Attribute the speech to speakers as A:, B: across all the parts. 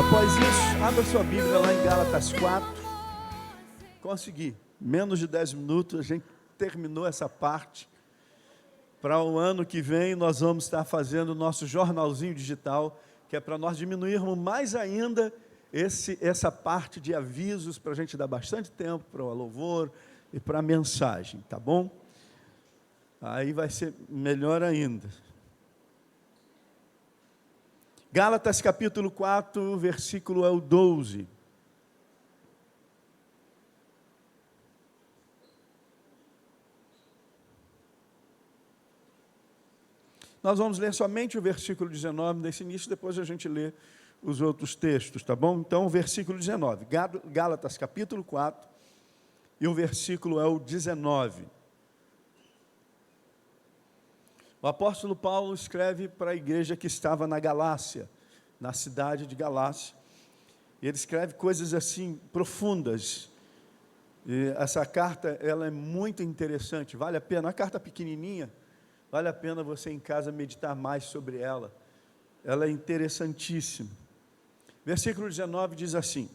A: Após isso, abra sua Bíblia lá em Gálatas 4. Consegui. Menos de 10 minutos, a gente terminou essa parte. Para o ano que vem, nós vamos estar fazendo o nosso jornalzinho digital, que é para nós diminuirmos mais ainda essa parte de avisos, para a gente dar bastante tempo para o louvor e para a mensagem, tá bom? Aí vai ser melhor ainda. Gálatas capítulo 4, versículo é o 12. Nós vamos ler somente o versículo 19 desse início, depois a gente lê os outros textos, tá bom? Então, o versículo 19, Gálatas capítulo 4, e o versículo é o 19. O apóstolo Paulo escreve para a igreja que estava na Galácia, na cidade de Galácia. E ele escreve coisas assim profundas. E essa carta, ela é muito interessante, vale a pena, uma carta pequenininha, vale a pena você em casa meditar mais sobre ela. Ela é interessantíssima. Versículo 19 diz assim,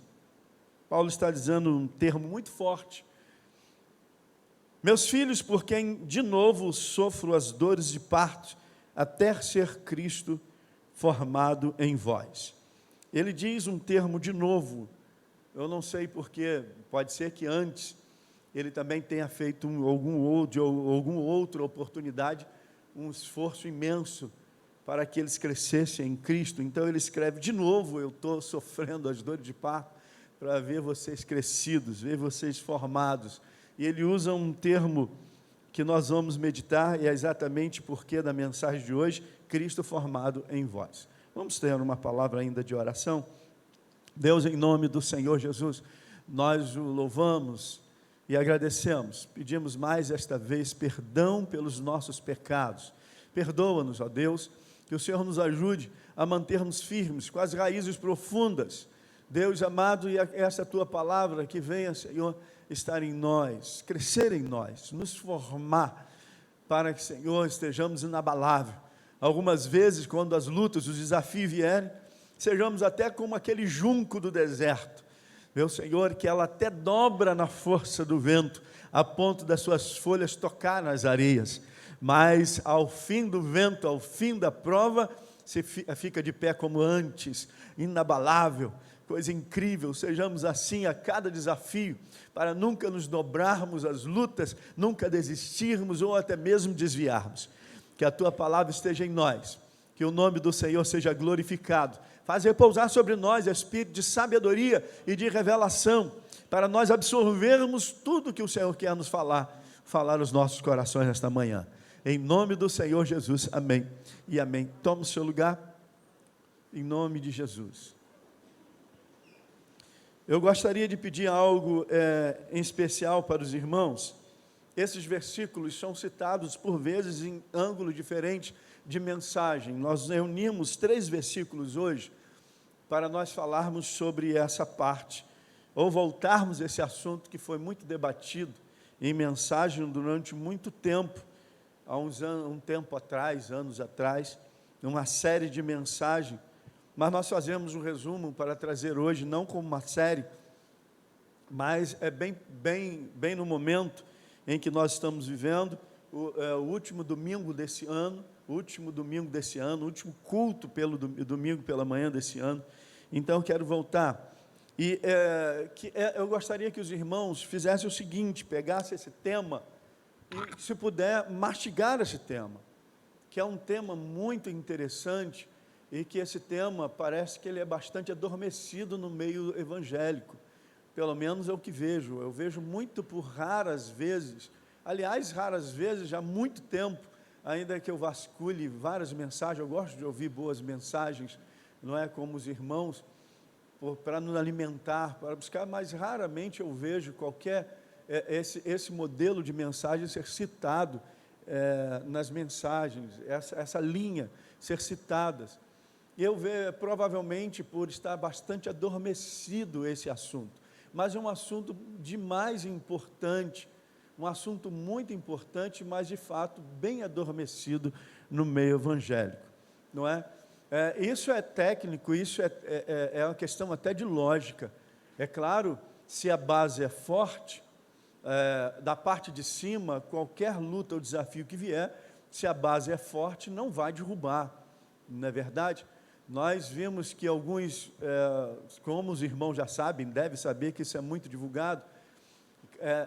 A: Paulo está dizendo um termo muito forte. Meus filhos, por quem de novo sofro as dores de parto, até ser Cristo formado em vós. Ele diz um termo de novo, eu não sei porquê, pode ser que antes ele também tenha feito alguma outra oportunidade, um esforço imenso para que eles crescessem em Cristo. Então ele escreve de novo, eu estou sofrendo as dores de parto, para ver vocês crescidos, ver vocês formados. E ele usa um termo que nós vamos meditar, e é exatamente porque da mensagem de hoje, Cristo formado em vós. Vamos ter uma palavra ainda de oração? Deus, em nome do Senhor Jesus, nós o louvamos e agradecemos. Pedimos mais esta vez perdão pelos nossos pecados. Perdoa-nos, ó Deus, que o Senhor nos ajude a mantermos firmes, com as raízes profundas. Deus amado, e essa tua palavra que venha, Senhor, estar em nós, crescer em nós, nos formar, para que, Senhor, estejamos inabaláveis. Algumas vezes, quando as lutas, os desafios vierem, sejamos até como aquele junco do deserto, meu Senhor, que ela até dobra na força do vento, a ponto das suas folhas tocar nas areias, mas ao fim do vento, ao fim da prova, você fica de pé como antes, inabalável. Coisa incrível, sejamos assim a cada desafio, para nunca nos dobrarmos às lutas, nunca desistirmos ou até mesmo desviarmos. Que a tua palavra esteja em nós, que o nome do Senhor seja glorificado. Faz repousar sobre nós espírito de sabedoria e de revelação, para nós absorvermos tudo que o Senhor quer nos falar aos nossos corações nesta manhã. Em nome do Senhor Jesus, amém e amém. Toma o seu lugar, em nome de Jesus. Eu gostaria de pedir algo em especial para os irmãos. Esses versículos são citados por vezes em ângulo diferente de mensagem. Nós reunimos 3 versículos hoje para nós falarmos sobre essa parte, ou voltarmos a esse assunto que foi muito debatido em mensagem durante muito tempo, há um tempo atrás, anos atrás, uma série de mensagens. Mas nós fazemos um resumo para trazer hoje, não como uma série, mas é bem no momento em que nós estamos vivendo, o último domingo desse ano, o último culto domingo pela manhã desse ano. Então, eu quero voltar. E eu gostaria que os irmãos fizessem o seguinte, pegassem esse tema e, se puder, mastigar esse tema, que é um tema muito interessante, e que esse tema parece que ele é bastante adormecido no meio evangélico, pelo menos é o que vejo. Eu vejo muito por raras vezes, aliás, raras vezes, já há muito tempo, ainda que eu vasculhe várias mensagens, eu gosto de ouvir boas mensagens, não é, como os irmãos, para nos alimentar, para buscar, mas raramente eu vejo esse modelo de mensagem ser citado nas mensagens, essa linha ser citadas. Eu vejo, provavelmente, por estar bastante adormecido esse assunto, mas é um assunto demais importante, um assunto muito importante, mas de fato bem adormecido no meio evangélico, não é? Isso é técnico, isso é uma questão até de lógica. É claro, se a base é forte, da parte de cima, qualquer luta ou desafio que vier, se a base é forte, não vai derrubar, não é verdade? Nós vimos que alguns, como os irmãos já sabem, devem saber que isso é muito divulgado,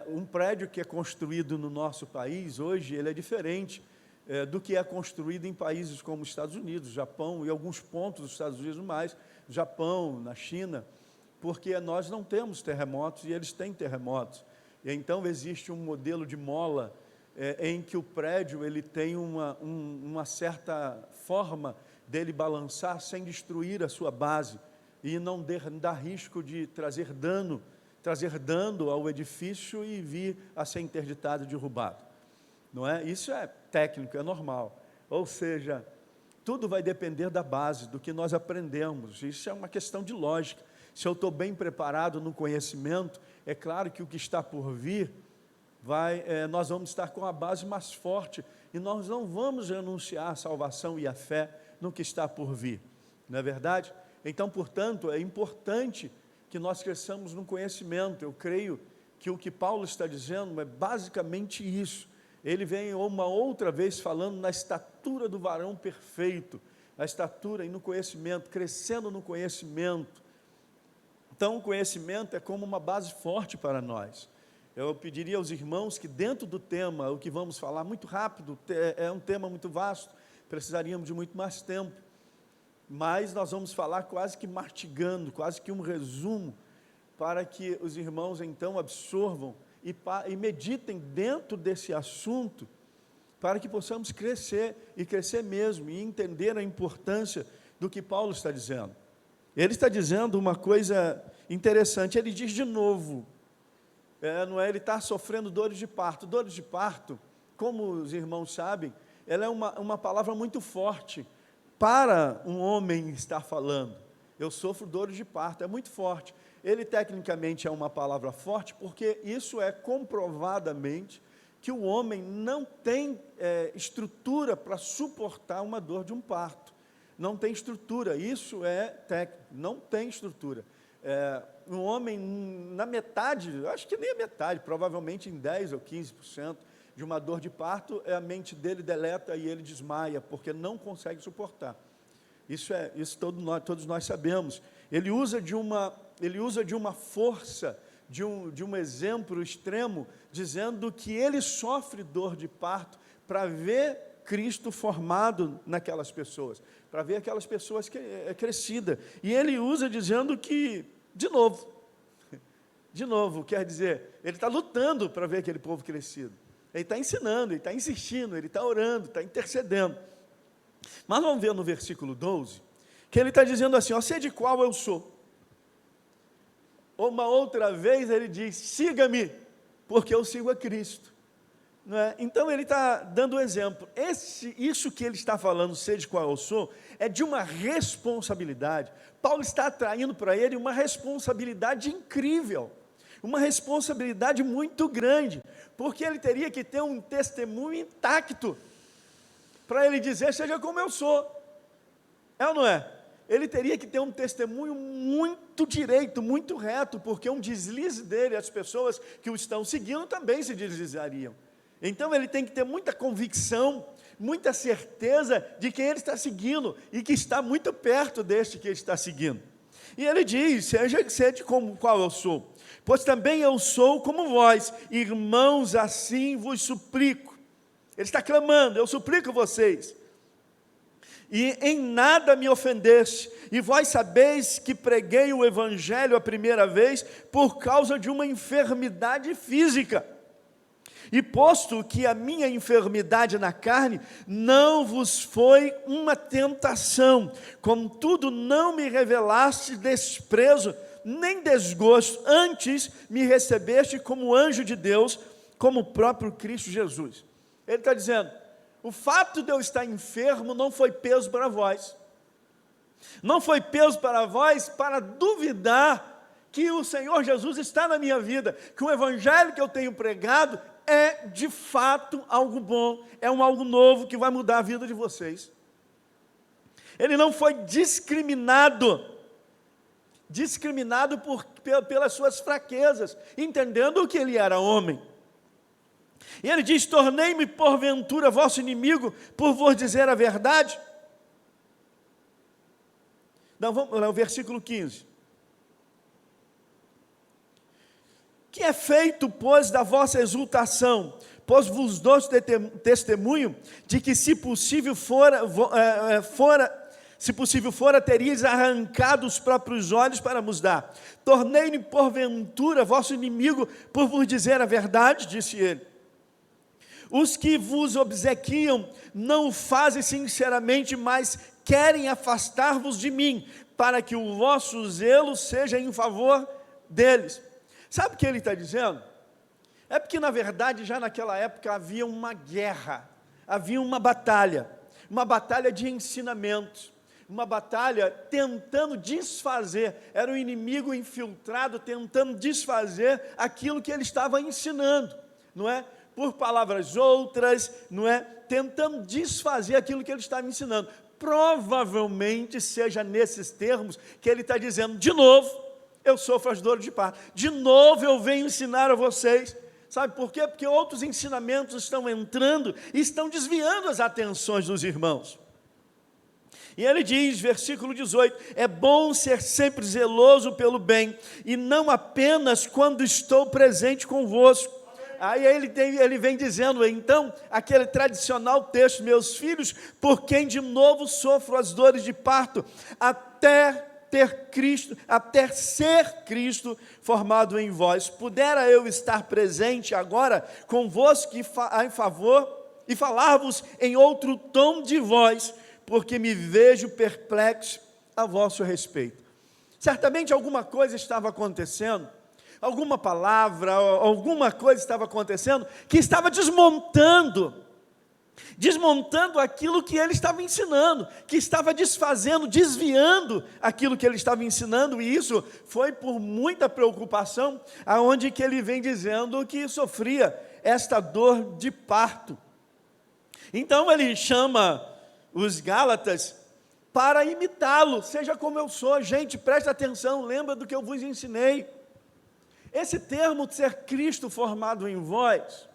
A: um prédio que é construído no nosso país, hoje, ele é diferente do que é construído em países como os Estados Unidos, Japão, e alguns pontos dos Estados Unidos mais, Japão, na China, porque nós não temos terremotos e eles têm terremotos. E então existe um modelo de mola em que o prédio ele tem uma certa forma dele balançar sem destruir a sua base e não dar risco de trazer dano ao edifício e vir a ser interditado e derrubado. Não é? Isso é técnico, é normal. Ou seja, tudo vai depender da base, do que nós aprendemos. Isso é uma questão de lógica. Se eu estou bem preparado no conhecimento, é claro que o que está por vir, nós vamos estar com a base mais forte e nós não vamos renunciar à salvação e à fé no que está por vir. Não é verdade? Então, portanto, é importante que nós cresçamos no conhecimento. Eu creio que o que Paulo está dizendo é basicamente isso. Ele vem uma outra vez falando na estatura do varão perfeito, a estatura e no conhecimento, crescendo no conhecimento. Então, o conhecimento é como uma base forte para nós. Eu pediria aos irmãos que dentro do tema, o que vamos falar muito rápido, é um tema muito vasto, precisaríamos de muito mais tempo, mas nós vamos falar quase que mastigando, quase que um resumo, para que os irmãos então absorvam e meditem dentro desse assunto, para que possamos crescer, e crescer mesmo, e entender a importância do que Paulo está dizendo. Ele está dizendo uma coisa interessante, ele diz de novo, ele está sofrendo dores de parto. Dores de parto, como os irmãos sabem, ela é uma palavra muito forte para um homem estar falando. Eu sofro dores de parto, é muito forte. Ele tecnicamente é uma palavra forte, porque isso é comprovadamente que o homem não tem estrutura para suportar uma dor de um parto. Não tem estrutura, isso é técnico, não tem estrutura. Um homem, na metade, acho que nem a metade, provavelmente em 10% ou 15% de uma dor de parto, a mente dele deleta e ele desmaia, porque não consegue suportar. Isso todos nós sabemos. Ele usa de uma força, de um exemplo extremo, dizendo que ele sofre dor de parto para ver Cristo formado naquelas pessoas, para ver aquelas pessoas crescidas. E ele usa dizendo que, de novo, quer dizer, ele está lutando para ver aquele povo crescido. Ele está ensinando, ele está insistindo, ele está orando, está intercedendo. Mas vamos ver no versículo 12, que ele está dizendo assim, sede qual eu sou. Uma outra vez ele diz, siga-me, porque eu sigo a Cristo. Não é? Então ele está dando um exemplo. Isso que ele está falando, sede qual eu sou, é de uma responsabilidade. Paulo está atraindo para ele uma responsabilidade incrível, uma responsabilidade muito grande, porque ele teria que ter um testemunho intacto, para ele dizer, seja como eu sou, ou não é? Ele teria que ter um testemunho muito direito, muito reto, porque um deslize dele, as pessoas que o estão seguindo também se deslizariam. Então ele tem que ter muita convicção, muita certeza de quem ele está seguindo, e que está muito perto deste que ele está seguindo. E ele diz, sede como qual eu sou, pois também eu sou como vós, irmãos, assim vos suplico. Ele está clamando, eu suplico vocês. E em nada me ofendeste, e vós sabeis que preguei o Evangelho a primeira vez, por causa de uma enfermidade física. E posto que a minha enfermidade na carne não vos foi uma tentação, contudo não me revelaste desprezo, nem desgosto, antes me recebeste como anjo de Deus, como o próprio Cristo Jesus. Ele está dizendo, o fato de eu estar enfermo não foi peso para vós, não foi peso para vós para duvidar que o Senhor Jesus está na minha vida, que o Evangelho que eu tenho pregado é de fato algo bom, é algo novo que vai mudar a vida de vocês. Ele não foi discriminado pelas suas fraquezas, entendendo que ele era homem. E ele diz: tornei-me porventura vosso inimigo por vos dizer a verdade? Não, vamos lá, o versículo 15. Que é feito, pois, da vossa exultação? Pois vos dou testemunho de que, se possível fora, teríeis arrancado os próprios olhos para vos dar. Tornei-me porventura vosso inimigo por vos dizer a verdade, disse ele. Os que vos obsequiam não o fazem sinceramente, mas querem afastar-vos de mim, para que o vosso zelo seja em favor deles. Sabe o que ele está dizendo? É porque, na verdade, já naquela época havia uma guerra, havia uma batalha de ensinamentos, uma batalha tentando desfazer, era um inimigo infiltrado tentando desfazer aquilo que ele estava ensinando, não é? Por palavras outras, não é? Tentando desfazer aquilo que ele estava ensinando. Provavelmente seja nesses termos que ele está dizendo: de novo, eu sofro as dores de parto, de novo eu venho ensinar a vocês. Sabe por quê? Porque outros ensinamentos estão entrando e estão desviando as atenções dos irmãos. E ele diz, versículo 18, é bom ser sempre zeloso pelo bem, e não apenas quando estou presente convosco. Aí ele vem dizendo, então, aquele tradicional texto: meus filhos, por quem de novo sofro as dores de parto, até ser Cristo formado em vós. Pudera eu estar presente agora convosco em favor e falar-vos em outro tom de voz, porque me vejo perplexo a vosso respeito. Certamente alguma coisa estava acontecendo, alguma palavra, alguma coisa estava acontecendo que estava desmontando aquilo que ele estava ensinando, que estava desfazendo, desviando aquilo que ele estava ensinando, e isso foi por muita preocupação, aonde que ele vem dizendo que sofria esta dor de parto. Então ele chama os Gálatas para imitá-lo: seja como eu sou. Gente, presta atenção, lembra do que eu vos ensinei. Esse termo de ser Cristo formado em vós,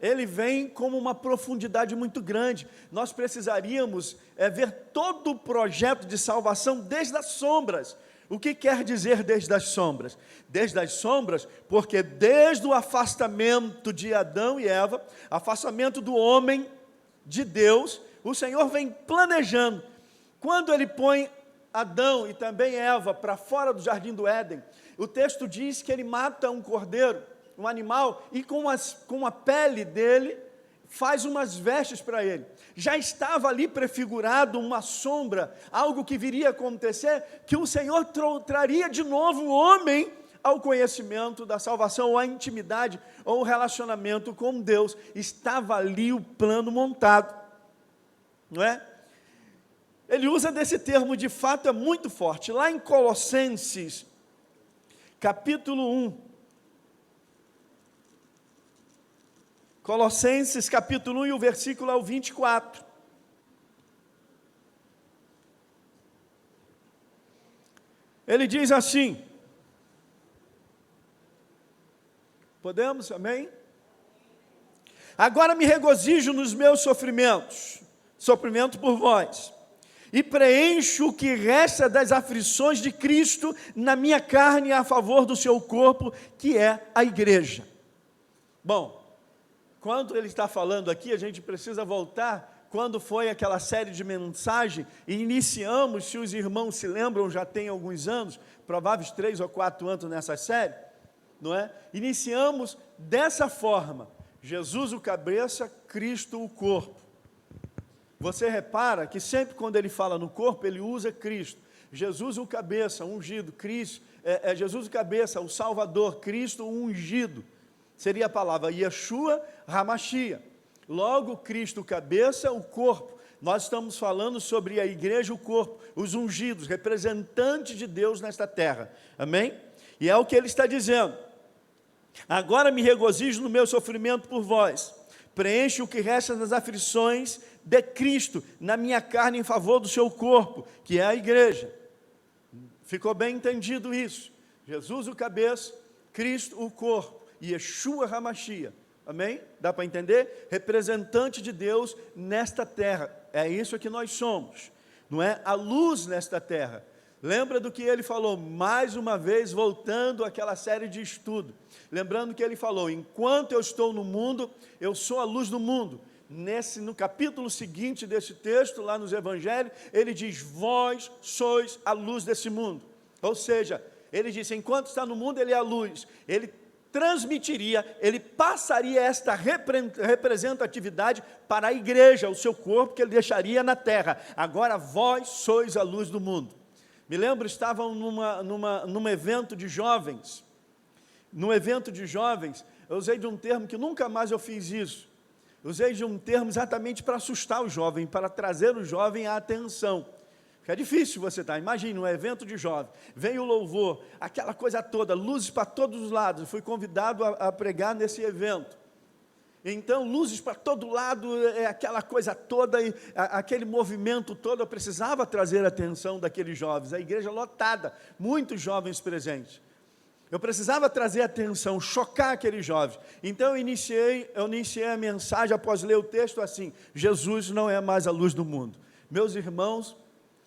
A: ele vem como uma profundidade muito grande. Nós precisaríamos ver todo o projeto de salvação desde as sombras. O que quer dizer desde as sombras? Desde as sombras, porque desde o afastamento de Adão e Eva, afastamento do homem de Deus, o Senhor vem planejando. Quando ele põe Adão e também Eva para fora do jardim do Éden, o texto diz que ele mata um cordeiro, um animal, e com a pele dele faz umas vestes para ele. Já estava ali prefigurado uma sombra, algo que viria a acontecer, que o Senhor traria de novo o homem ao conhecimento da salvação, ou à intimidade, ou o relacionamento com Deus. Estava ali o plano montado, não é? Ele usa desse termo, de fato é muito forte, lá em Colossenses, capítulo 1, Colossenses capítulo 1 e o versículo é o 24. Ele diz assim, podemos, amém? Agora me regozijo nos meus sofrimentos por vós, e preencho o que resta das aflições de Cristo na minha carne a favor do seu corpo, que é a igreja. Bom, quando ele está falando aqui, a gente precisa voltar, quando foi aquela série de mensagem, e iniciamos, se os irmãos se lembram, já tem alguns anos, prováveis 3 ou 4 anos nessa série, não é? Iniciamos dessa forma: Jesus o cabeça, Cristo o corpo. Você repara que sempre quando ele fala no corpo, ele usa Cristo. Jesus o cabeça, ungido, Cristo, Jesus o cabeça, o Salvador, Cristo o ungido. Seria a palavra Yeshua HaMashiach. Logo, Cristo o cabeça, o corpo. Nós estamos falando sobre a igreja, o corpo, os ungidos, representantes de Deus nesta terra. Amém? E é o que ele está dizendo. Agora me regozijo no meu sofrimento por vós, preenche o que resta das aflições de Cristo na minha carne em favor do seu corpo, que é a igreja. Ficou bem entendido isso? Jesus o cabeça, Cristo o corpo, e Yeshua HaMashiach. Amém? Dá para entender? Representante de Deus nesta terra. É isso que nós somos. Não é a luz nesta terra. Lembra do que ele falou, mais uma vez, voltando àquela série de estudo. Lembrando que ele falou, enquanto eu estou no mundo, eu sou a luz do mundo. No capítulo seguinte desse texto, lá nos evangelhos, ele diz, vós sois a luz desse mundo. Ou seja, ele disse, enquanto está no mundo, ele é a luz. Ele transmitiria, ele passaria esta representatividade para a igreja, o seu corpo, que ele deixaria na terra. Agora vós sois a luz do mundo. Me lembro, estavam num evento de jovens. No evento de jovens, eu usei de um termo que nunca mais eu fiz isso. Usei de um termo exatamente para assustar o jovem, para trazer o jovem à atenção. É difícil você estar, imagine um evento de jovem, vem o louvor, aquela coisa toda, luzes para todos os lados. Eu fui convidado a pregar nesse evento. Então, luzes para todo lado, aquela coisa toda, aquele movimento todo, eu precisava trazer a atenção daqueles jovens, a igreja lotada, muitos jovens presentes. Eu precisava trazer atenção, chocar aqueles jovens. Então, eu iniciei a mensagem após ler o texto assim, Jesus não é mais a luz do mundo. Meus irmãos,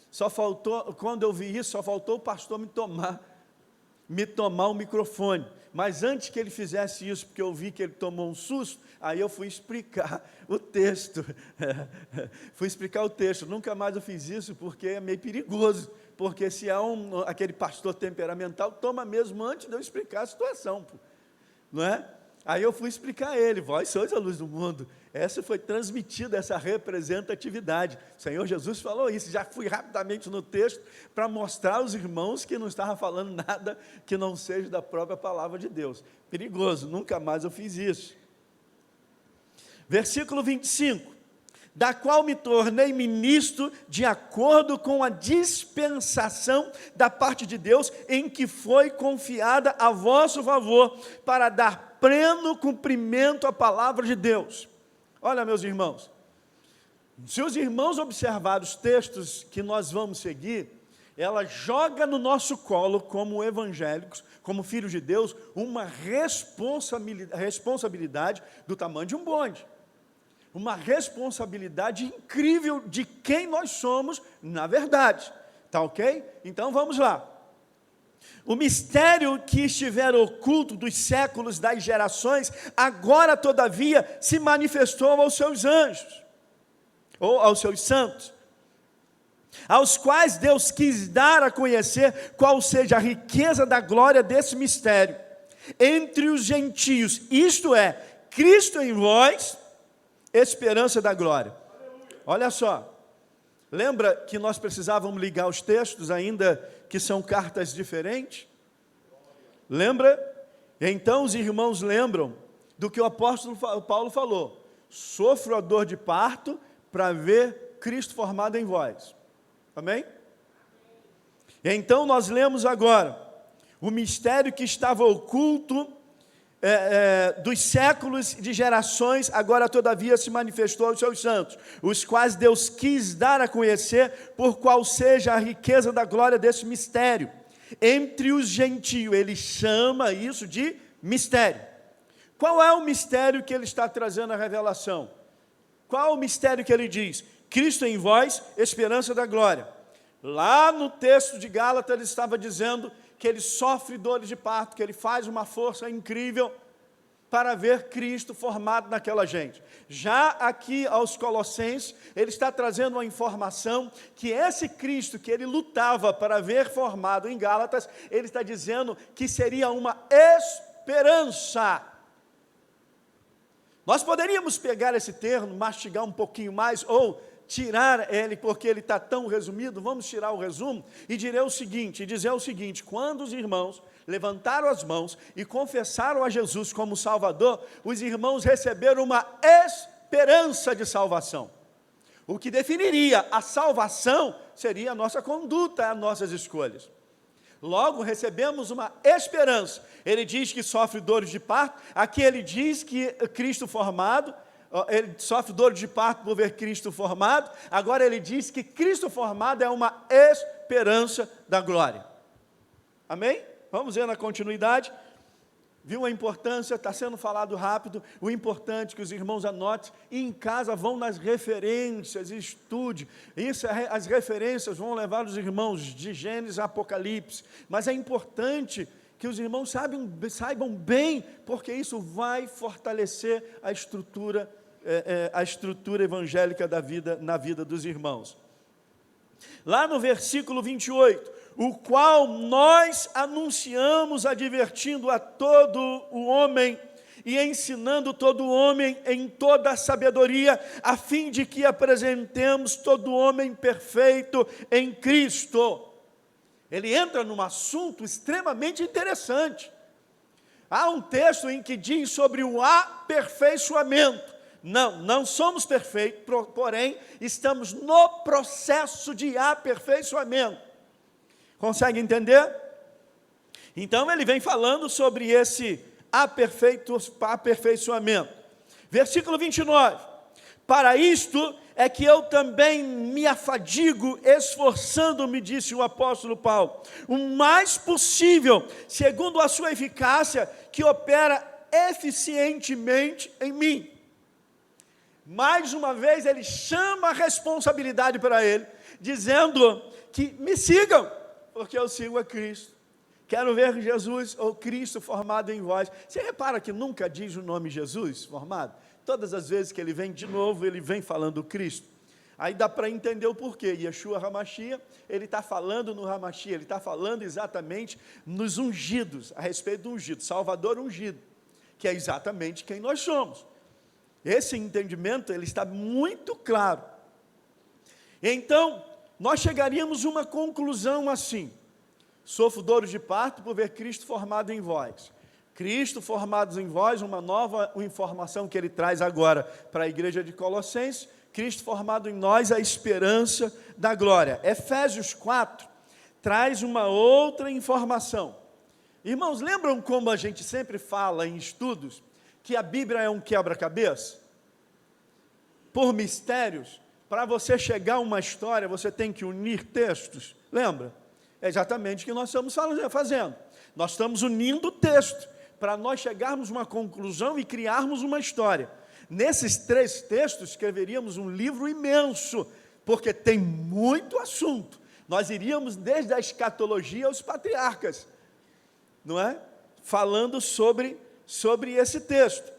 A: só faltou, quando eu vi isso, só faltou o pastor me tomar o microfone. Mas antes que ele fizesse isso, porque eu vi que ele tomou um susto, aí eu fui explicar o texto. Fui explicar o texto. Nunca mais eu fiz isso, porque é meio perigoso. Porque se há aquele pastor temperamental, toma mesmo antes de eu explicar a situação. Não é? Aí eu fui explicar a ele, vós sois a luz do mundo. Essa foi transmitida, essa representatividade. O Senhor Jesus falou isso, já fui rapidamente no texto para mostrar aos irmãos que não estava falando nada que não seja da própria palavra de Deus. Perigoso, nunca mais eu fiz isso. Versículo 25. Da qual me tornei ministro de acordo com a dispensação da parte de Deus, em que foi confiada a vosso favor, para dar pleno cumprimento à palavra de Deus. Olha, meus irmãos, se os irmãos observarem os textos que nós vamos seguir, ela joga no nosso colo, como evangélicos, como filhos de Deus, uma responsabilidade do tamanho de um bonde. Uma responsabilidade incrível de quem nós somos, na verdade. Tá ok? Então vamos lá. O mistério que estiver oculto dos séculos, das gerações, agora todavia se manifestou aos seus anjos, ou aos seus santos, aos quais Deus quis dar a conhecer qual seja a riqueza da glória desse mistério, entre os gentios, isto é, Cristo em vós, esperança da glória. Olha só, lembra que nós precisávamos ligar os textos, ainda que são cartas diferentes? Lembra? Então os irmãos lembram do que o apóstolo Paulo falou, sofro a dor de parto para ver Cristo formado em vós. Amém? Então nós lemos agora, o mistério que estava oculto dos séculos de gerações, agora todavia se manifestou aos seus santos, os quais Deus quis dar a conhecer por qual seja a riqueza da glória desse mistério, entre os gentios. Ele chama isso de mistério. Qual é o mistério que ele está trazendo a revelação? Qual é o mistério que ele diz? Cristo em vós, esperança da glória. Lá no texto de Gálatas ele estava dizendo que ele sofre dores de parto, que ele faz uma força incrível para ver Cristo formado naquela gente. Já aqui aos Colossenses, ele está trazendo uma informação que esse Cristo que ele lutava para ver formado em Gálatas, ele está dizendo que seria uma esperança. Nós poderíamos pegar esse termo, mastigar um pouquinho mais, ou tirar ele, porque ele está tão resumido, vamos tirar o resumo, e dizer o seguinte, quando os irmãos levantaram as mãos e confessaram a Jesus como Salvador, os irmãos receberam uma esperança de salvação. O que definiria a salvação seria a nossa conduta, as nossas escolhas. Logo, recebemos uma esperança. Ele diz que sofre dores de parto, aqui ele diz que Cristo formado, ele sofre dor de parto por ver Cristo formado, agora ele diz que Cristo formado é uma esperança da glória. Amém? Vamos ver na continuidade. Viu a importância? Está sendo falado rápido. O importante é que os irmãos anotem e em casa vão nas referências e estude. Isso, as referências vão levar os irmãos de Gênesis a Apocalipse. Mas é importante que os irmãos saibam bem, porque isso vai fortalecer a estrutura evangélica da vida, na vida dos irmãos. Lá no versículo 28, o qual nós anunciamos, advertindo a todo o homem e ensinando todo homem em toda a sabedoria, a fim de que apresentemos todo homem perfeito em Cristo. Ele entra num assunto extremamente interessante. Há um texto em que diz sobre o aperfeiçoamento. Não somos perfeitos, porém, estamos no processo de aperfeiçoamento. Consegue entender? Então, ele vem falando sobre esse aperfeiçoamento. Versículo 29. Para isto é que eu também me afadigo, esforçando-me, disse o apóstolo Paulo, o mais possível, segundo a sua eficácia, que opera eficientemente em mim. Mais uma vez, ele chama a responsabilidade para ele, dizendo que me sigam, porque eu sigo a Cristo. Quero ver Jesus ou Cristo formado em vós. Você repara que nunca diz o nome Jesus formado? Todas as vezes que ele vem de novo, ele vem falando Cristo. Aí dá para entender o porquê. Yeshua HaMashiach, ele está falando no HaMashiach, ele está falando exatamente nos ungidos, a respeito do ungido, Salvador ungido, que é exatamente quem nós somos. Esse entendimento, ele está muito claro. Então, nós chegaríamos a uma conclusão assim: sofro dores de parto por ver Cristo formado em vós. Cristo formado em vós, uma nova informação que ele traz agora para a igreja de Colossenses, Cristo formado em nós, a esperança da glória. Efésios 4 traz uma outra informação. Irmãos, lembram como a gente sempre fala em estudos, que a Bíblia é um quebra-cabeça? Por mistérios. Para você chegar a uma história, você tem que unir textos. Lembra? É exatamente o que nós estamos fazendo. Nós estamos unindo o texto, para nós chegarmos a uma conclusão e criarmos uma história. Nesses 3 textos, escreveríamos um livro imenso, porque tem muito assunto. Nós iríamos desde a escatologia aos patriarcas, não é? Falando sobre esse texto.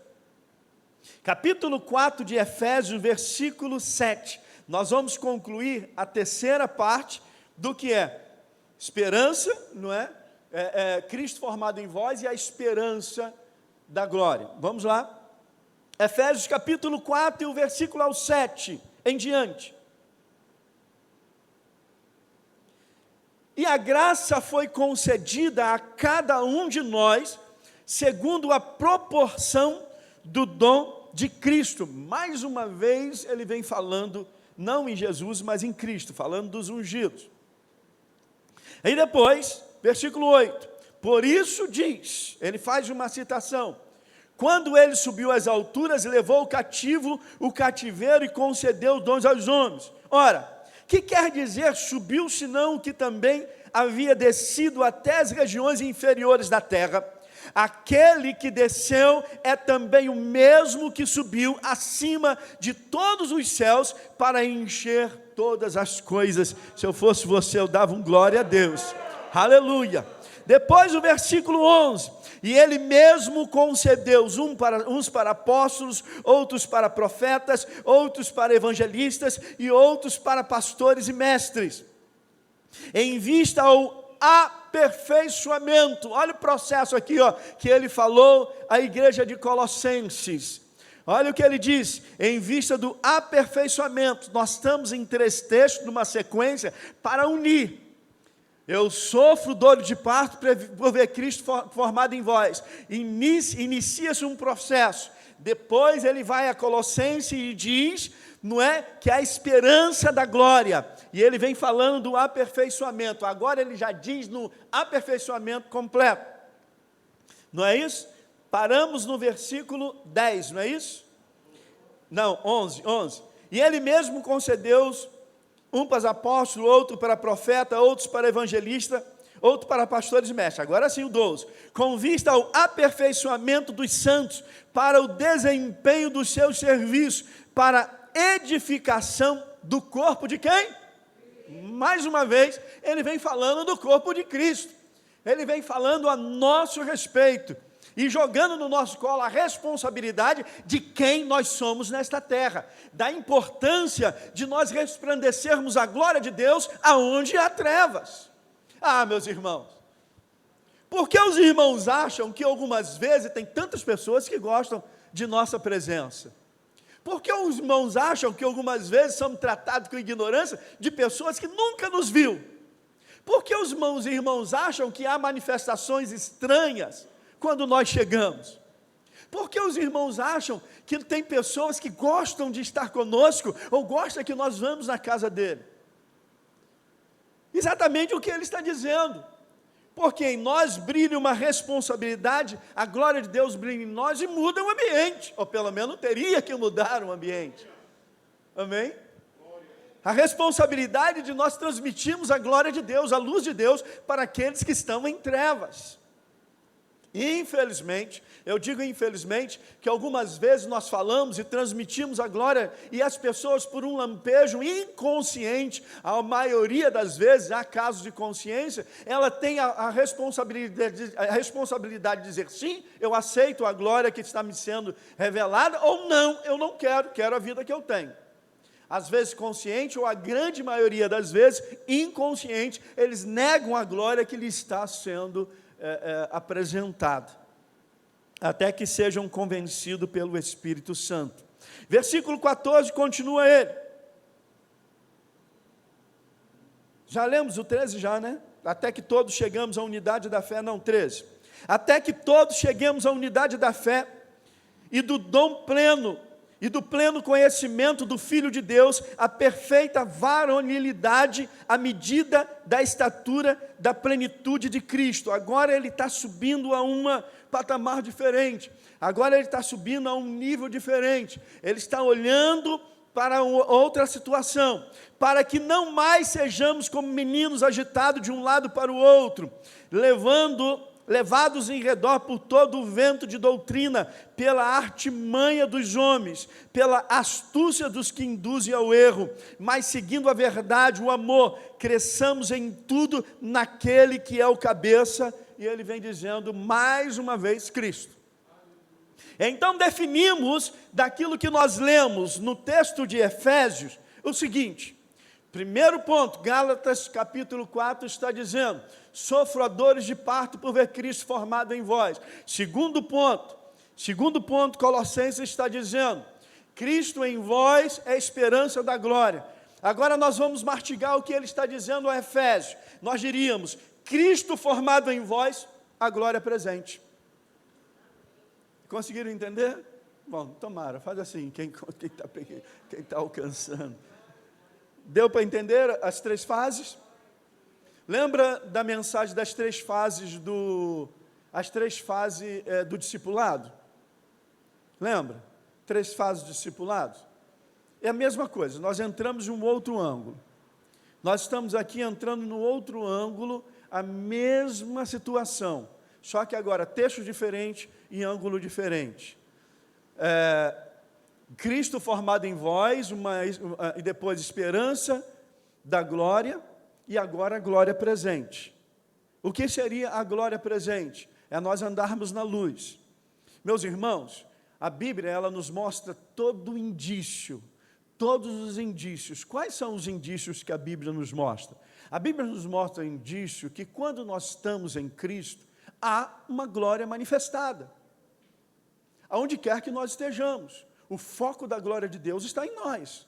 A: Capítulo 4 de Efésios, versículo 7. Nós vamos concluir a terceira parte do que é esperança, não é? Cristo formado em vós e a esperança da glória. Vamos lá. Efésios capítulo 4 e o versículo ao 7 em diante. E a graça foi concedida a cada um de nós, segundo a proporção do dom de Cristo. Mais uma vez ele vem falando, não em Jesus, mas em Cristo, falando dos ungidos. Aí depois, versículo 8, por isso diz, ele faz uma citação, quando ele subiu às alturas e levou o cativo, o cativeiro e concedeu dons aos homens. Ora, que quer dizer subiu, senão que também havia descido até as regiões inferiores da terra? Aquele que desceu é também o mesmo que subiu acima de todos os céus para encher todas as coisas. Se eu fosse você, eu dava um glória a Deus. Aleluia. Depois o versículo 11, e ele mesmo concedeu uns para apóstolos, outros para profetas, outros para evangelistas e outros para pastores e mestres, em vista ao aperfeiçoamento. Olha o processo aqui, que ele falou à igreja de Colossenses. Olha o que ele diz, em vista do aperfeiçoamento. Nós estamos em 3 textos, numa sequência, para unir. Eu sofro dor de parto por ver Cristo formado em vós. Inicia-se um processo. Depois ele vai a Colossenses e diz, não é, que a esperança da glória. E ele vem falando do aperfeiçoamento. Agora ele já diz no aperfeiçoamento completo. Não é isso? Paramos no versículo 10, não é isso? Não, 11. E ele mesmo concedeu um para apóstolos, outro para profeta, outros para evangelista, outro para pastores e mestres. Agora sim o 12. Com vista ao aperfeiçoamento dos santos, para o desempenho dos seus serviços, para edificação do corpo de quem? Mais uma vez, ele vem falando do corpo de Cristo. Ele vem falando a nosso respeito e jogando no nosso colo a responsabilidade de quem nós somos nesta terra, da importância de nós resplandecermos a glória de Deus aonde há trevas. Ah, meus irmãos, por que os irmãos acham que algumas vezes tem tantas pessoas que gostam de nossa presença? Por que os irmãos acham que algumas vezes somos tratados com ignorância de pessoas que nunca nos viu? Por que os irmãos acham que há manifestações estranhas quando nós chegamos? Por que os irmãos acham que tem pessoas que gostam de estar conosco ou gostam que nós vamos na casa dele? Exatamente o que ele está dizendo. Porque em nós brilha uma responsabilidade, a glória de Deus brilha em nós e muda o ambiente, ou pelo menos teria que mudar o ambiente. Amém? A responsabilidade de nós transmitirmos a glória de Deus, a luz de Deus, para aqueles que estão em trevas. Infelizmente, eu digo infelizmente, que algumas vezes nós falamos e transmitimos a glória, e as pessoas por um lampejo inconsciente, a maioria das vezes, há casos de consciência, ela tem a responsabilidade de dizer sim, eu aceito a glória que está me sendo revelada, ou não, eu não quero a vida que eu tenho. Às vezes consciente, ou a grande maioria das vezes, inconsciente, eles negam a glória que lhe está sendo apresentada, até que sejam convencidos pelo Espírito Santo. Versículo 14, continua ele. Já lemos o 13 já, né? Até que todos chegamos à unidade da fé, não, 13. Até que todos cheguemos à unidade da fé e do dom pleno, e do pleno conhecimento do Filho de Deus, a perfeita varonilidade, à medida da estatura da plenitude de Cristo. Agora ele está subindo a um patamar diferente, agora ele está subindo a um nível diferente, ele está olhando para outra situação, para que não mais sejamos como meninos agitados de um lado para o outro, levados em redor por todo o vento de doutrina, pela artimanha dos homens, pela astúcia dos que induzem ao erro, mas seguindo a verdade, o amor, cresçamos em tudo naquele que é o cabeça, e ele vem dizendo mais uma vez, Cristo. Então definimos daquilo que nós lemos no texto de Efésios, o seguinte: primeiro ponto, Gálatas capítulo 4 está dizendo, sofro a dores de parto por ver Cristo formado em vós. Segundo ponto, Colossenses está dizendo, Cristo em vós é a esperança da glória. Agora nós vamos mastigar o que ele está dizendo a Efésios. Nós diríamos, Cristo formado em vós, a glória presente. Conseguiram entender? Bom, tomara, faz assim, quem está alcançando. Deu para entender as três fases? Lembra da mensagem das três fases do discipulado? Lembra? 3 fases do discipulado? É a mesma coisa, nós entramos em um outro ângulo. Nós estamos aqui entrando no outro ângulo, a mesma situação, só que agora texto diferente e ângulo diferente. Cristo formado em vós, e depois esperança da glória, e agora a glória presente. O que seria a glória presente? É nós andarmos na luz. Meus irmãos, a Bíblia, ela nos mostra todo o indício, todos os indícios. Quais são os indícios que a Bíblia nos mostra? A Bíblia nos mostra indício que quando nós estamos em Cristo, há uma glória manifestada. Aonde quer que nós estejamos, o foco da glória de Deus está em nós.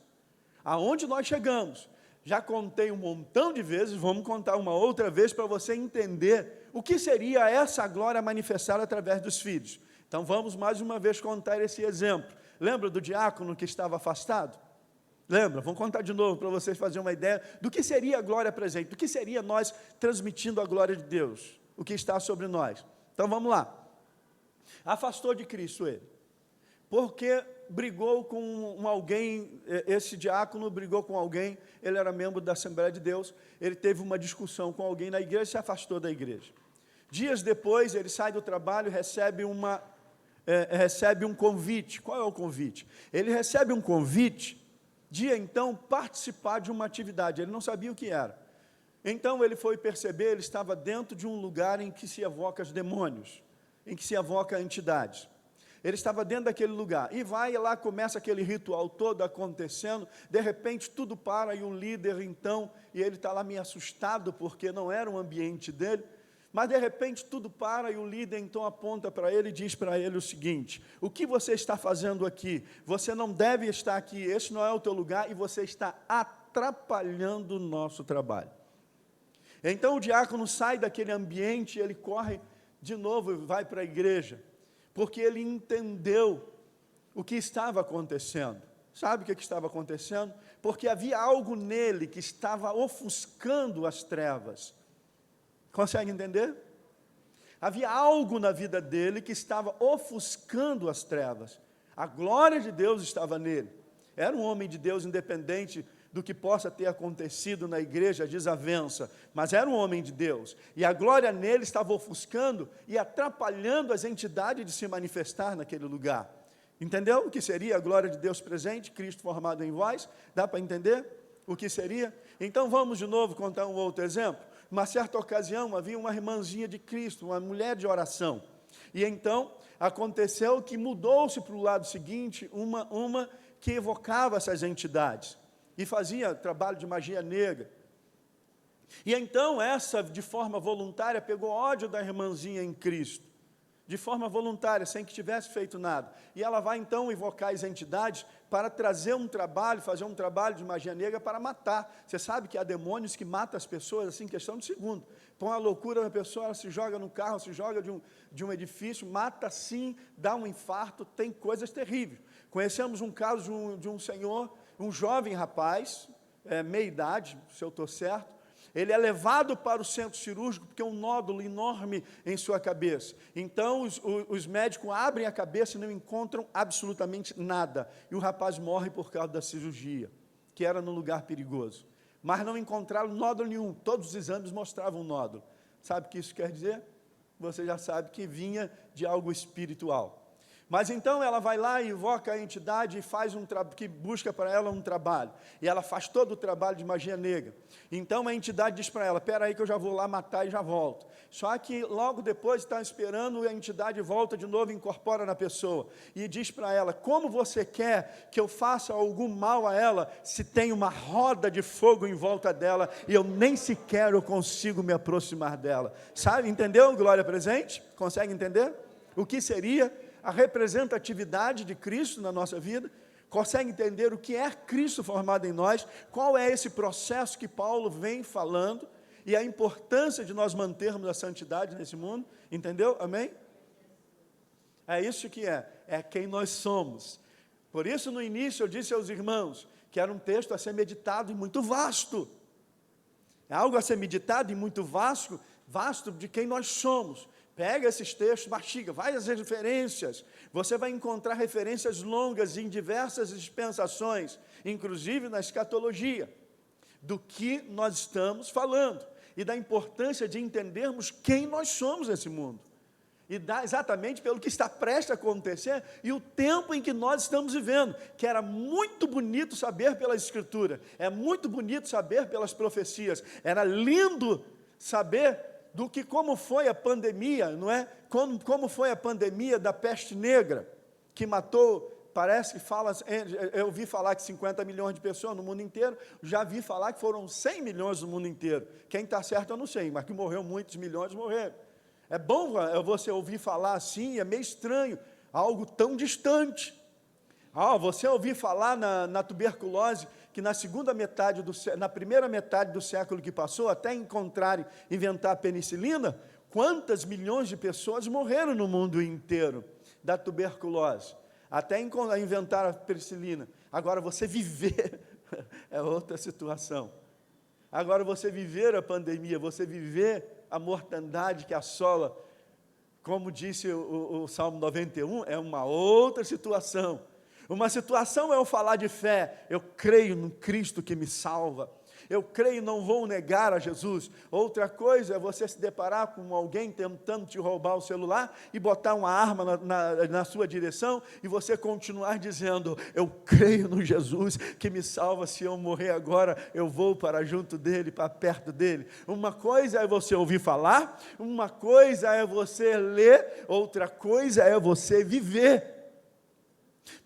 A: Aonde nós chegamos, já contei um montão de vezes, vamos contar uma outra vez para você entender o que seria essa glória manifestada através dos filhos. Então vamos mais uma vez contar esse exemplo. Lembra do diácono que estava afastado? Lembra? Vamos contar de novo para vocês fazerem uma ideia do que seria a glória presente, do que seria nós transmitindo a glória de Deus, o que está sobre nós. Então vamos lá. Afastou de Cristo ele, porque brigou com alguém, esse diácono brigou com alguém, ele era membro da Assembleia de Deus, ele teve uma discussão com alguém na igreja e se afastou da igreja. Dias depois, ele sai do trabalho e recebe um convite. Qual é o convite? Ele recebe um convite de, então, participar de uma atividade. Ele não sabia o que era. Então, ele foi perceber, ele estava dentro de um lugar em que se evoca os demônios, em que se evoca entidades. Ele estava dentro daquele lugar, e vai lá, começa aquele ritual todo acontecendo, de repente tudo para, e o líder então, e ele está lá meio assustado, porque não era um ambiente dele, mas de repente tudo para, e o líder então aponta para ele e diz para ele o seguinte: o que você está fazendo aqui? Você não deve estar aqui, esse não é o teu lugar, e você está atrapalhando o nosso trabalho. Então o diácono sai daquele ambiente, ele corre de novo e vai para a igreja, porque ele entendeu o que estava acontecendo. Sabe o que estava acontecendo? Porque havia algo nele que estava ofuscando as trevas. Consegue entender? Havia algo na vida dele que estava ofuscando as trevas. A glória de Deus estava nele. Era um homem de Deus, independente do que possa ter acontecido na igreja, desavença, mas era um homem de Deus, e a glória nele estava ofuscando e atrapalhando as entidades de se manifestar naquele lugar. Entendeu o que seria a glória de Deus presente, Cristo formado em vós? Dá para entender o que seria? Então vamos de novo contar um outro exemplo. Uma certa ocasião havia uma irmãzinha de Cristo, uma mulher de oração, e então aconteceu que mudou-se para o lado seguinte, uma que evocava essas entidades, e fazia trabalho de magia negra. E então essa, de forma voluntária, pegou ódio da irmãzinha em Cristo, de forma voluntária, sem que tivesse feito nada. E ela vai então invocar as entidades para trazer um trabalho, fazer um trabalho de magia negra para matar. Você sabe que há demônios que matam as pessoas assim, em questão de segundo. Põe a loucura na pessoa, ela se joga no carro, se joga de um edifício, mata assim, dá um infarto, tem coisas terríveis. Conhecemos um caso de um senhor, um jovem rapaz, meia idade, se eu estou certo, ele é levado para o centro cirúrgico porque é um nódulo enorme em sua cabeça. Então os médicos abrem a cabeça e não encontram absolutamente nada. E o rapaz morre por causa da cirurgia, que era num lugar perigoso. Mas não encontraram nódulo nenhum, todos os exames mostravam um nódulo. Sabe o que isso quer dizer? Você já sabe que vinha de algo espiritual. Mas então ela vai lá e invoca a entidade e faz que busca para ela um trabalho. E ela faz todo o trabalho de magia negra. Então a entidade diz para ela: espera aí que eu já vou lá matar e já volto. Só que logo depois está esperando, a entidade volta de novo, incorpora na pessoa. E diz para ela: como você quer que eu faça algum mal a ela, se tem uma roda de fogo em volta dela, e eu nem sequer eu consigo me aproximar dela. Sabe, entendeu, glória presente? Consegue entender? O que seria a representatividade de Cristo na nossa vida? Consegue entender o que é Cristo formado em nós? Qual é esse processo que Paulo vem falando? E a importância de nós mantermos a santidade nesse mundo? Entendeu? Amém? É isso que é quem nós somos. Por isso, no início, eu disse aos irmãos que era um texto a ser meditado e muito vasto. É algo a ser meditado e muito vasto de quem nós somos. Pega esses textos, mastiga, várias referências. Você vai encontrar referências longas em diversas dispensações, inclusive na escatologia, do que nós estamos falando, e da importância de entendermos quem nós somos nesse mundo, e exatamente pelo que está prestes a acontecer, e o tempo em que nós estamos vivendo, que era muito bonito saber pela Escritura, é muito bonito saber pelas profecias, era lindo saber como foi a pandemia, não é? Como foi a pandemia da peste negra, que matou, eu ouvi falar que 50 milhões de pessoas no mundo inteiro, já vi falar que foram 100 milhões no mundo inteiro. Quem está certo eu não sei, mas que morreu muitos milhões, morreram. É bom você ouvir falar assim, é meio estranho, algo tão distante. Você ouvir falar na tuberculose, que na primeira metade do século que passou, até inventar a penicilina, quantas milhões de pessoas morreram no mundo inteiro da tuberculose, até inventar a penicilina. Agora, você viver é outra situação. Agora, você viver a pandemia, você viver a mortandade que assola, como disse o Salmo 91, é uma outra situação. Uma situação é eu falar de fé, eu creio no Cristo que me salva, eu creio, não vou negar a Jesus. Outra coisa é você se deparar com alguém tentando te roubar o celular e botar uma arma na sua direção e você continuar dizendo, eu creio no Jesus que me salva, se eu morrer agora, eu vou para junto dele, para perto dele. Uma coisa é você ouvir falar, uma coisa é você ler, outra coisa é você viver.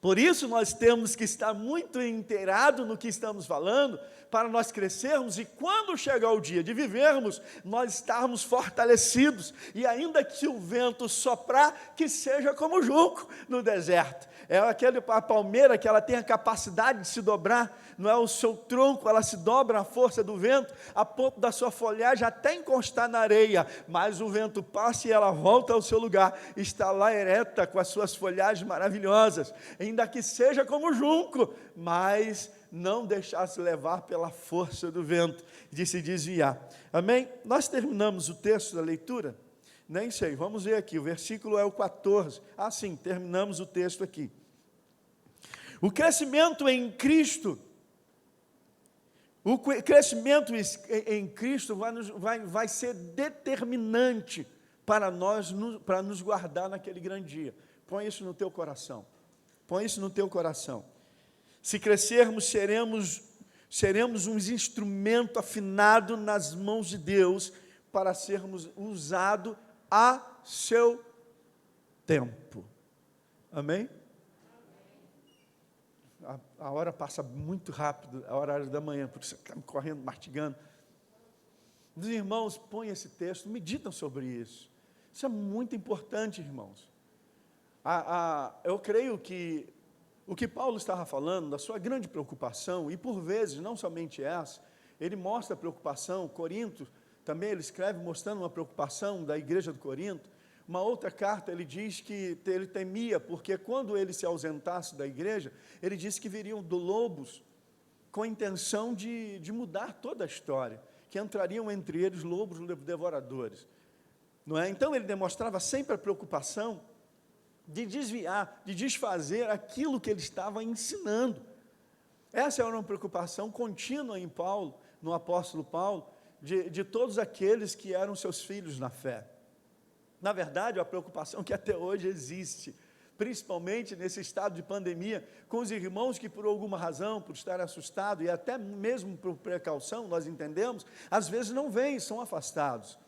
A: Por isso nós temos que estar muito inteirados no que estamos falando, para nós crescermos e quando chegar o dia de vivermos, nós estarmos fortalecidos, e ainda que o vento soprar, que seja como o junco no deserto. É a palmeira que ela tem a capacidade de se dobrar, não é o seu tronco, ela se dobra à força do vento, a ponto da sua folhagem até encostar na areia, mas o vento passa e ela volta ao seu lugar, está lá ereta com as suas folhagens maravilhosas, ainda que seja como o junco, mas não deixar-se levar pela força do vento, de se desviar. Amém? Nós terminamos o texto da leitura? Nem sei, vamos ver aqui, o versículo é o 14. Ah, sim, terminamos o texto aqui. O crescimento em Cristo, em Cristo vai ser determinante para nós, para nos guardar naquele grande dia. Põe isso no teu coração. Põe isso no teu coração. Se crescermos, seremos um instrumento afinado nas mãos de Deus para sermos usados a seu tempo. Amém? A hora passa muito rápido, a horário da manhã, por isso você está correndo, mastigando. Os irmãos, põem esse texto, meditam sobre isso. Isso é muito importante, irmãos. Eu creio que o que Paulo estava falando, da sua grande preocupação, e por vezes, não somente essa, ele mostra a preocupação, Corinto, também ele escreve mostrando uma preocupação da igreja de Corinto. Uma outra carta, ele diz que ele temia, porque quando ele se ausentasse da igreja, ele disse que viriam lobos, com a intenção de mudar toda a história, que entrariam entre eles lobos devoradores. Não é? Então ele demonstrava sempre a preocupação de desviar, de desfazer aquilo que ele estava ensinando. Essa era uma preocupação contínua em Paulo, no apóstolo Paulo, de todos aqueles que eram seus filhos na fé. Na verdade, a preocupação que até hoje existe, principalmente nesse estado de pandemia, com os irmãos que por alguma razão, por estar assustados e até mesmo por precaução, nós entendemos, às vezes não vêm, são afastados.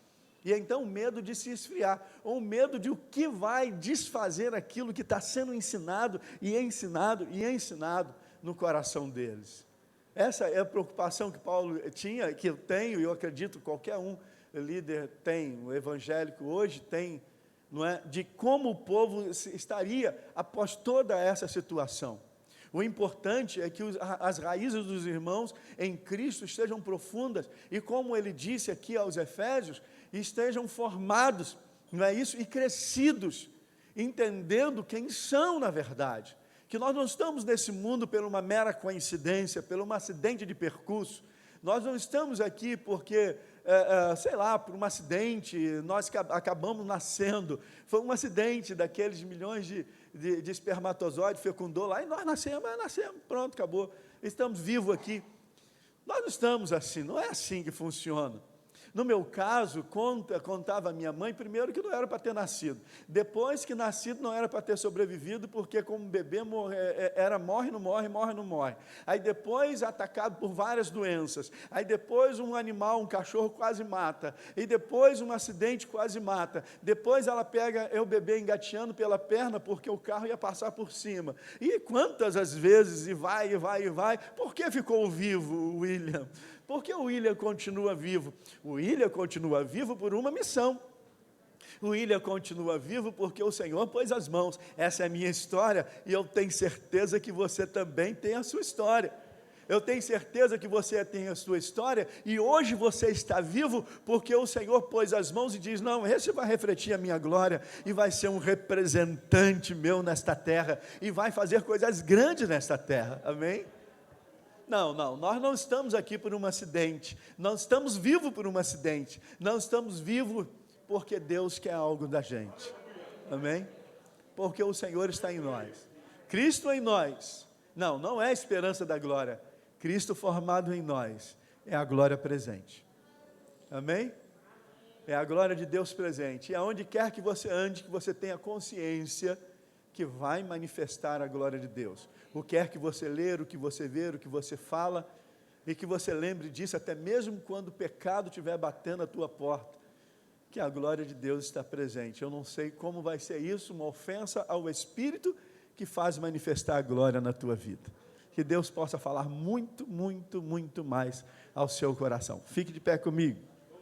A: E então o medo de se esfriar, ou o medo de o que vai desfazer aquilo que está sendo ensinado e ensinado e ensinado no coração deles. Essa é a preocupação que Paulo tinha, que eu tenho, e eu acredito qualquer um líder tem, o evangélico hoje tem, não é? De como o povo estaria após toda essa situação. O importante é que as raízes dos irmãos em Cristo estejam profundas, e como ele disse aqui aos Efésios, estejam formados, não é isso? E crescidos, entendendo quem são na verdade, que nós não estamos nesse mundo por uma mera coincidência, por um acidente de percurso, nós não estamos aqui porque, sei lá, por um acidente, nós acabamos nascendo, foi um acidente daqueles milhões de espermatozoides, fecundou lá, e nós nascemos, pronto, acabou, estamos vivos aqui. Nós não estamos assim, não é assim que funciona. No meu caso, contava a minha mãe, primeiro que não era para ter nascido, depois que nascido não era para ter sobrevivido, porque como bebê morre, não morre, aí depois atacado por várias doenças, aí depois um animal, um cachorro quase mata, e depois um acidente quase mata, depois ela pega o bebê engateando pela perna, porque o carro ia passar por cima, e quantas as vezes, e vai, por que ficou vivo o William? Por que o William continua vivo? O William continua vivo por uma missão. O William continua vivo porque o Senhor pôs as mãos. Essa é a minha história e eu tenho certeza que você também tem a sua história. Eu tenho certeza que você tem a sua história e hoje você está vivo porque o Senhor pôs as mãos e diz, não, esse vai refletir a minha glória e vai ser um representante meu nesta terra e vai fazer coisas grandes nesta terra. Amém? Não, nós não estamos aqui por um acidente, não estamos vivos por um acidente, não estamos vivos porque Deus quer algo da gente, amém? Porque o Senhor está em nós, Cristo em nós. Não, não é a esperança da glória. Cristo formado em nós é a glória presente. Amém? É a glória de Deus presente. E aonde quer que você ande, que você tenha consciência que vai manifestar a glória de Deus. O que quer que você ler, o que você ver, o que você fala, e que você lembre disso, até mesmo quando o pecado estiver batendo a tua porta, que a glória de Deus está presente. Eu não sei como vai ser isso, uma ofensa ao Espírito que faz manifestar a glória na tua vida. Que Deus possa falar muito, muito, muito mais ao seu coração. Fique de pé comigo.